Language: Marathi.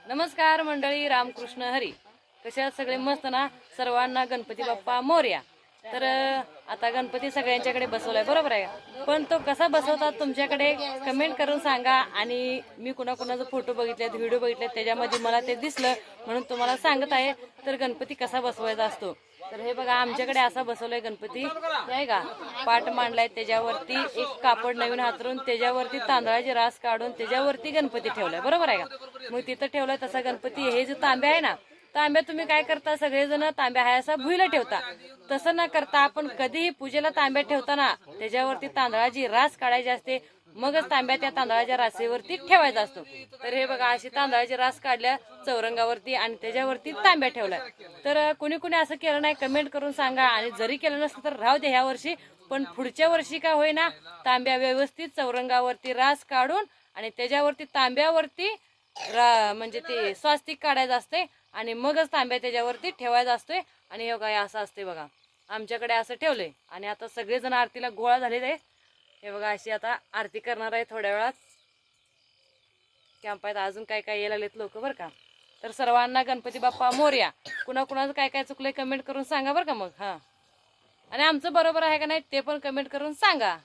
नमस्कार मंडळी, रामकृष्ण हरी. कसे आहात सगळे? मस्त ना? सर्वांना गणपती बाप्पा मोरया. तर आता गणपती सगळ्यांच्याकडे बसवलाय, बरोबर आहे. पण तो कसा बसवतात तुमच्याकडे कमेंट करून सांगा. आणि मी कुणाकुणाचा फोटो बघितले, व्हिडिओ बघितले, त्याच्यामध्ये मला ते दिसलं म्हणून तुम्हाला सांगत आहे. तर गणपती कसा बसवायचा असतो, तर हे बघा आमच्याकडे असा बसवलाय गणपती. आहे का, पाट मांडलाय, त्याच्यावरती एक कापड नवीन हातरून, त्याच्यावरती तांदळाची रास काढून त्याच्यावरती गणपती ठेवलाय, बरोबर आहे का. मग तिथं ठेवलाय तसा गणपती. हे जे तांब्या आहे ना, तांब्या तुम्ही काय करता, सगळेजण तांब्या हाय असा भुईला ठेवता. तसं न करता आपण कधीही पूजेला तांब्या ठेवताना त्याच्यावरती तांदळाची रास काढायची असते, मगच तांब्या त्या तांदळाच्या रासेवरती ठेवायचा असतो. तर हे बघा अशी तांदळाची रास काढल्या चौरंगावरती आणि त्याच्यावरती तांब्या ठेवलाय. तर कोणी कोणी असं केलं नाही कमेंट करून सांगा. आणि जरी केलं नसतं तर राहू दे ह्या वर्षी, पण पुढच्या वर्षी का होईना तांब्या व्यवस्थित चौरंगावरती रास काढून आणि त्याच्यावरती तांब्यावरती म्हणजे ते स्वास्तिक काढायचं असते आणि मगच तांब्या त्याच्यावरती ठेवायचा असतोय. आणि हे काय असं असते बघा, आमच्याकडे असं ठेवलंय. आणि आता सगळेजण आरतीला गोळा झालेले आहे. हे बघा अशी आता आरती करणार आहे थोड्या वेळात. कॅम्पात अजून काय काय यायला लागलेत लोक, बरं का. तर सर्वांना गणपती बाप्पा मोरया. कुणाकुणाचं काय काय चुकलंय कमेंट करून सांगा, बरं का. मग आणि आमचं बरोबर आहे का नाही ते पण कमेंट करून सांगा.